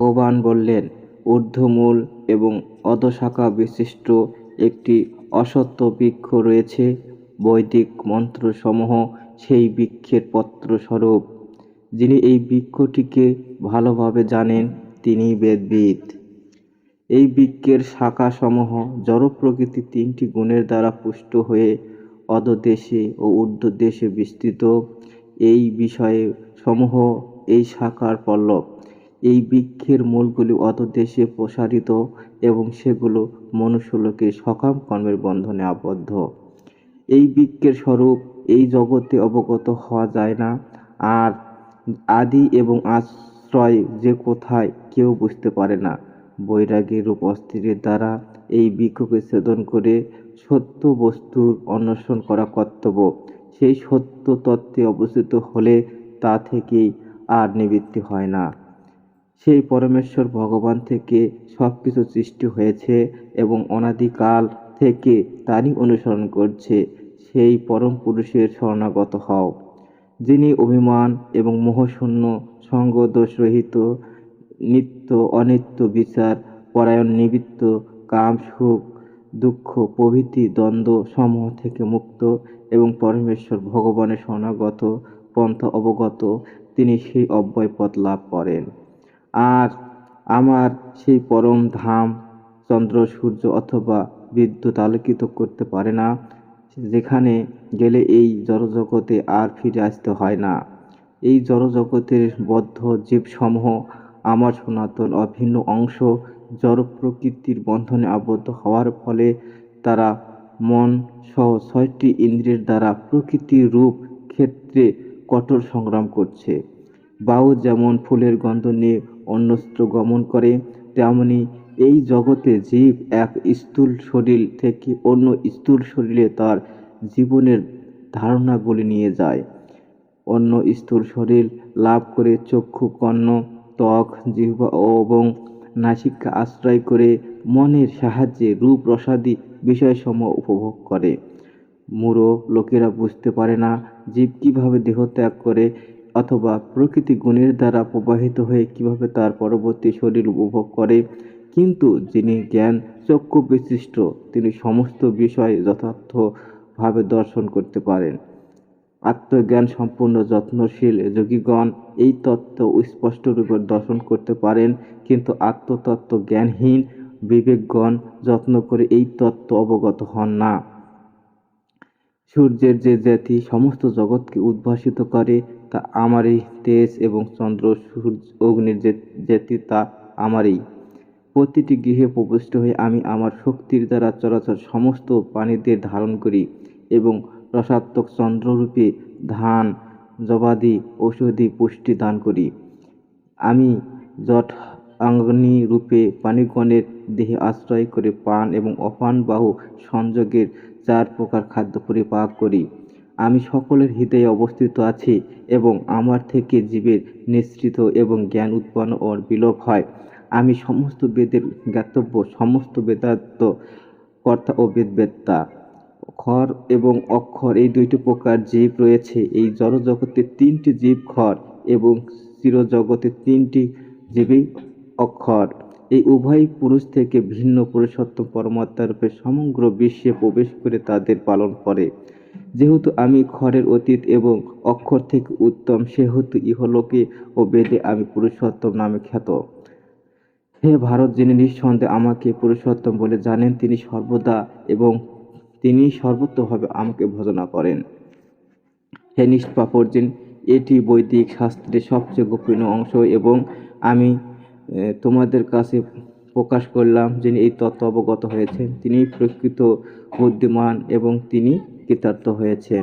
ভগবান বললেন, ঊর্ধ্বমূল এবং অধঃশাখা বিশিষ্ট একটি অশ্বত্থ বৃক্ষ রয়েছে। বৈদিক মন্ত্রসমূহ সেই বৃক্ষের পত্রস্বরূপ। যিনি এই বৃক্ষটিকে ভালোভাবে জানেন, তিনিই বেদবিদ। এই বৃক্ষের শাখাসমূহ জড়-প্রকৃতি তিনটি গুণের দ্বারা পুষ্ট হয়ে অধোদেশে ও ঊর্ধ্বদেশে বিস্তৃত। এই বিষয়ে সমূহ এই শাখার পল্লব। এই বৃক্ষের মূলগুলি অধোদেশে প্রসারিত এবং সেগুলো মনুষ্যলোকের সকাম কর্মের বন্ধনে আবদ্ধ। এই বৃক্ষের স্বরূপ এই জগতে অবগত হওয়া যায় না, আর আদি এবং আশ্রয় যে কোথায় কেউ বুঝতে পারে না। বৈরাগী রূপ অস্থিরের দ্বারা এই বৃক্ষকে ছেদন করে সত্য বস্তুর অন্বেষণ করা কর্তব্য। সেই সত্য তত্ত্বে অবস্থিত হলে তা থেকেই আর নিবৃত্তি হয় না। সেই পরমেশ্বর ভগবান থেকে সবকিছু সৃষ্টি হয়েছে এবং অনাদিকাল থেকে তারই অনুসরণ করছে। সেই পরম পুরুষের শরণাগত হও, যিনি অভিমান এবং মোহশূন্য, সঙ্গদোষরহিত, নিত্য অনিত্য বিচার পরায়ণ, নিবৃত্ত, কাম সুখ দুঃখ প্রভৃতি দ্বন্দ্ব সমূহ থেকে মুক্ত এবং পরমেশ্বর ভগবানের শরণাগত পন্থা অবগত। তিনি সেই অব্যয় পথ লাভ করেন। আর আমার সেই পরম ধাম চন্দ্র, সূর্য অথবা বিদ্যুৎ আলোকিত করতে পারে না, যেখানে গেলে এই জড়জগতে আর ফিরে আসতে হয় না। এই জড়জগতের বদ্ধ জীবসমূহ আমার সনাতন অভিন্ন অংশ। জড় প্রকৃতির বন্ধনে আবদ্ধ হওয়ার ফলে তারা মন সহ ৬টি ইন্দ্রিয়ের দ্বারা প্রকৃতির রূপ ক্ষেত্রে কঠোর সংগ্রাম করছে। বায়ু যেমন ফুলের গন্ধ নিয়ে অন্যত্র গমন করে, তেমনি এই জগতে জীব এক স্থূল শরীর থেকে অন্য স্থূল শরীরে তার জীবনের ধারণাগুলি নিয়ে যায়। অন্য স্থূল শরীর লাভ করে চক্ষু, কর্ণ, ত্বক, জিহ্বা এবং নাসিকা আশ্রয় করে মনের সাহায্যে রূপ রসাদি বিষয়সমূহ উপভোগ করে। মূঢ় লোকেরা বুঝতে পারে না জীব কিভাবে দেহ ত্যাগ করে অথবা প্রকৃতি গুণের দ্বারা প্রবাহিত হয়ে কিভাবে তার পরবর্তী শরীর উপভোগ করে। কিন্তু যিনি জ্ঞান চক্ষু বিশিষ্ট, তিনি সমস্ত বিষয় যথার্থভাবে দর্শন করতে পারেন। আত্মজ্ঞান সম্পূর্ণ যত্নশীল যোগীগণ এই তত্ত্ব স্পষ্টরূপে দর্শন করতে পারেন, কিন্তু আত্মতত্ত্ব জ্ঞানহীন বিবেকগণ যত্ন করে এই তত্ত্ব অবগত হন না। সূর্যের যে জ্যোতি সমস্ত জগৎকে উদ্ভাসিত করে, তা আমারই। তেজ এবং চন্দ্র, সূর্য, অগ্নির যে জ্যোতি, তা আমারই। প্রতিটি গৃহে প্রবিষ্ট হয়ে আমি আমার শক্তির দ্বারা চরাচর সমস্ত প্রাণীদের ধারণ করি এবং রসাত্মক চন্দ্ররূপে ধান, যবাদি, ঔষধি পুষ্টি দান করি। আমি জঠরাগ্নি রূপে প্রাণীগণের দেহে আশ্রয় করে পান এবং অপান বাহু সংযোগের 4 প্রকার খাদ্য পরিপাক করি। আমি সকলের হৃদয়ে অবস্থিত আছি এবং আমার থেকে জীবের নিঃসৃত এবং জ্ঞান উৎপন্ন ও বিলোপ হয়। আমি সমস্ত বেদের জ্ঞাতব্য, সমস্ত বেদান্ত কর্তা ও বেদবেত্তা। ক্ষর এবং অক্ষর এই 2টি প্রকার জীব রয়েছে। এই জড়জগতে 3টি জীব ক্ষর এবং চিরজগতে 3টি জীবই অক্ষর। এই উভয় পুরুষ থেকে ভিন্ন পুরুষোত্তম পরমাত্মারূপে সমগ্র বিশ্বে প্রবেশ করে তাদের পালন করে। যেহেতু আমি ক্ষরের অতীত এবং অক্ষর থেকে উত্তম, সেহেতু ইহলোকে ও বেদে আমি পুরুষোত্তম নামে খ্যাত। হে ভারত, যিনি নিঃসন্দেহে আমাকে পুরুষোত্তম বলে জানেন, তিনি সর্বদা এবং তিনি সর্বতোভাবে আমাকে ভজনা করেন। হে নিষ্পাপ অর্জুন, এটি বৈদিক শাস্ত্রের সবচেয়ে গোপনীয় অংশ এবং আমি তোমাদের কাছে প্রকাশ করলাম। যিনি এই তত্ত্ব অবগত হয়েছেন, তিনি প্রকৃত বুদ্ধিমান এবং তিনি কৃতার্থ হয়েছেন।